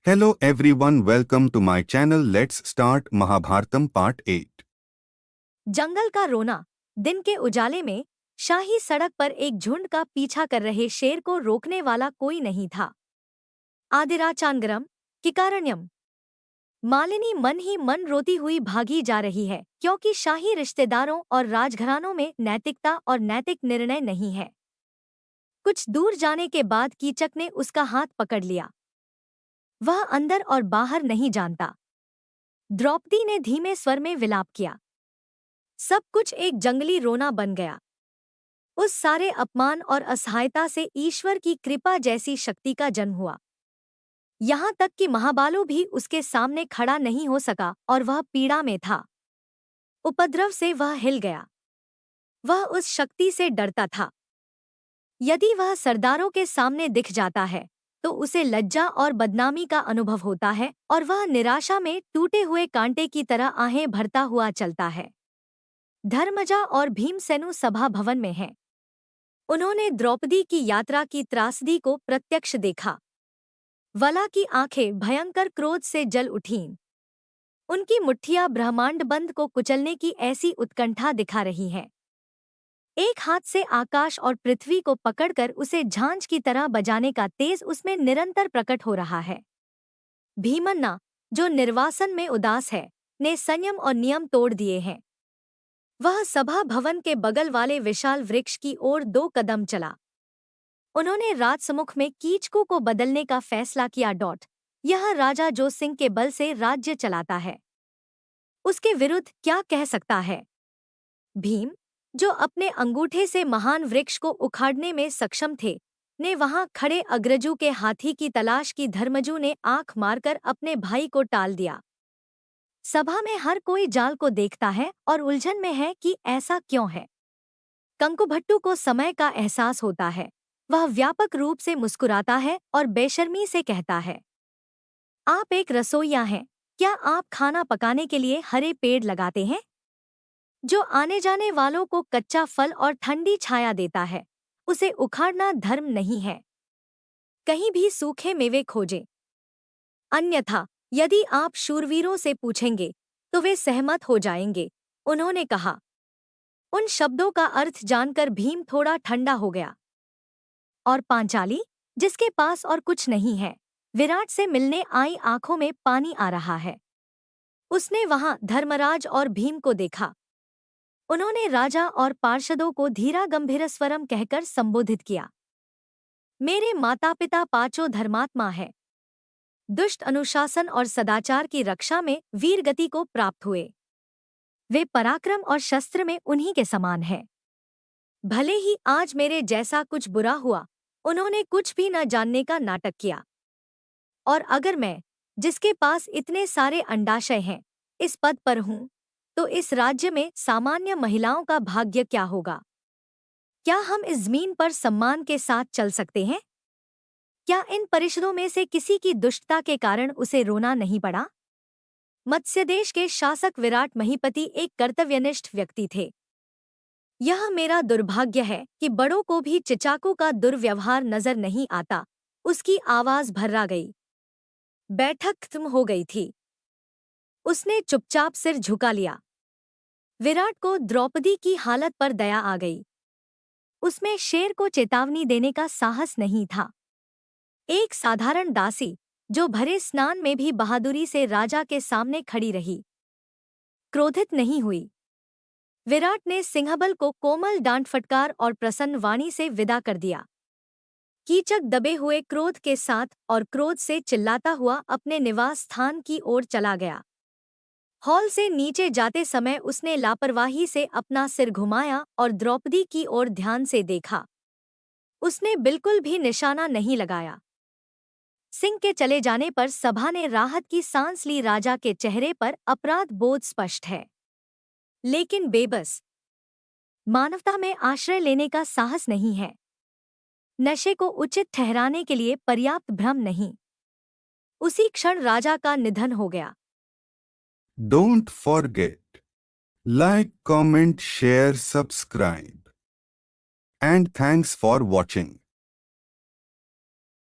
Hello everyone, welcome to my channel. Let's start Mahabharatam part 8. जंगल का रोना। दिन के उजाले में शाही सड़क पर एक झुंड का पीछा कर रहे शेर को रोकने वाला कोई नहीं था। आदिराचांगरम किकारण्यम। मालिनी मन ही मन रोती हुई भागी जा रही है क्योंकि शाही रिश्तेदारों और राजघरानों में नैतिकता और नैतिक निर्णय नहीं है। कुछ दूर जाने के बाद कीचक ने उसका हाथ पकड़ लिया। वह अंदर और बाहर नहीं जानता। द्रौपदी ने धीमे स्वर में विलाप किया। सब कुछ एक जंगली रोना बन गया। उस सारे अपमान और असहायता से ईश्वर की कृपा जैसी शक्ति का जन्म हुआ। यहाँ तक कि महाबालु भी उसके सामने खड़ा नहीं हो सका और वह पीड़ा में था। उपद्रव से वह हिल गया। वह उस शक्ति से डरता था। यदि वह सरदारों के सामने दिख जाता है तो उसे लज्जा और बदनामी का अनुभव होता है और वह निराशा में टूटे हुए कांटे की तरह आहें भरता हुआ चलता है। धर्मजा और भीमसेनु सभा भवन में हैं। उन्होंने द्रौपदी की यात्रा की त्रासदी को प्रत्यक्ष देखा। वला की आंखें भयंकर क्रोध से जल उठीं। उनकी मुट्ठियां ब्रह्मांड बंद को कुचलने की ऐसी उत्कंठा दिखा रही हैं। एक हाथ से आकाश और पृथ्वी को पकड़कर उसे झांझ की तरह बजाने का तेज उसमें निरंतर प्रकट हो रहा है। भीमन्ना, जो निर्वासन में उदास है, ने संयम और नियम तोड़ दिए हैं। वह सभा भवन के बगल वाले विशाल वृक्ष की ओर 2 कदम चला। उन्होंने राजसमुख में कीचकों को बदलने का फैसला किया। यह राजा जो सिंह के बल से राज्य चलाता है, उसके विरुद्ध क्या कह सकता है? भीम, जो अपने अंगूठे से महान वृक्ष को उखाड़ने में सक्षम थे, ने वहां खड़े अग्रजू के हाथी की तलाश की। धर्मजू ने आंख मारकर अपने भाई को टाल दिया। सभा में हर कोई जाल को देखता है और उलझन में है कि ऐसा क्यों है। कंकुभट्टू को समय का एहसास होता है। वह व्यापक रूप से मुस्कुराता है और बेशर्मी से कहता है, आप एक रसोइया हैं, क्या आप खाना पकाने के लिए हरे पेड़ लगाते हैं? जो आने जाने वालों को कच्चा फल और ठंडी छाया देता है, उसे उखाड़ना धर्म नहीं है। कहीं भी सूखे मेवे खोजें। अन्यथा यदि आप शूरवीरों से पूछेंगे तो वे सहमत हो जाएंगे, उन्होंने कहा। उन शब्दों का अर्थ जानकर भीम थोड़ा ठंडा हो गया। और पांचाली, जिसके पास और कुछ नहीं है, विराट से मिलने आई आंखों में पानी आ रहा है। उसने वहां धर्मराज और भीम को देखा। उन्होंने राजा और पार्षदों को धीरा गंभीर स्वरम कहकर संबोधित किया। मेरे माता पिता पांचों धर्मात्मा है। दुष्ट अनुशासन और सदाचार की रक्षा में वीर गति को प्राप्त हुए। वे पराक्रम और शस्त्र में उन्हीं के समान है। भले ही आज मेरे जैसा कुछ बुरा हुआ, उन्होंने कुछ भी न जानने का नाटक किया। और अगर मैं, जिसके पास इतने सारे अंडाशय हैं, इस पद पर हूँ, तो इस राज्य में सामान्य महिलाओं का भाग्य क्या होगा? क्या हम इस जमीन पर सम्मान के साथ चल सकते हैं? क्या इन परिषदों में से किसी की दुष्टता के कारण उसे रोना नहीं पड़ा? मत्स्यदेश के शासक विराट महीपति एक कर्तव्यनिष्ठ व्यक्ति थे। यह मेरा दुर्भाग्य है कि बड़ों को भी चिचाकू का दुर्व्यवहार नजर नहीं आता। उसकी आवाज भर्रा गई। बैठक खत्म हो गई थी। उसने चुपचाप सिर झुका लिया। विराट को द्रौपदी की हालत पर दया आ गई। उसमें शेर को चेतावनी देने का साहस नहीं था। एक साधारण दासी, जो भरे स्नान में भी बहादुरी से राजा के सामने खड़ी रही, क्रोधित नहीं हुई। विराट ने सिंहबल को कोमल डांट फटकार और प्रसन्न वाणी से विदा कर दिया। कीचक दबे हुए क्रोध के साथ और क्रोध से चिल्लाता हुआ अपने निवास स्थान की ओर चला गया। हॉल से नीचे जाते समय उसने लापरवाही से अपना सिर घुमाया और द्रौपदी की ओर ध्यान से देखा। उसने बिल्कुल भी निशाना नहीं लगाया। सिंह के चले जाने पर सभा ने राहत की सांस ली। राजा के चेहरे पर अपराध बोध स्पष्ट है, लेकिन बेबस। मानवता में आश्रय लेने का साहस नहीं है। नशे को उचित ठहराने के लिए पर्याप्त भ्रम नहीं। उसी क्षण राजा का निधन हो गया। Don't forget, like, comment, share, subscribe. And thanks for watching.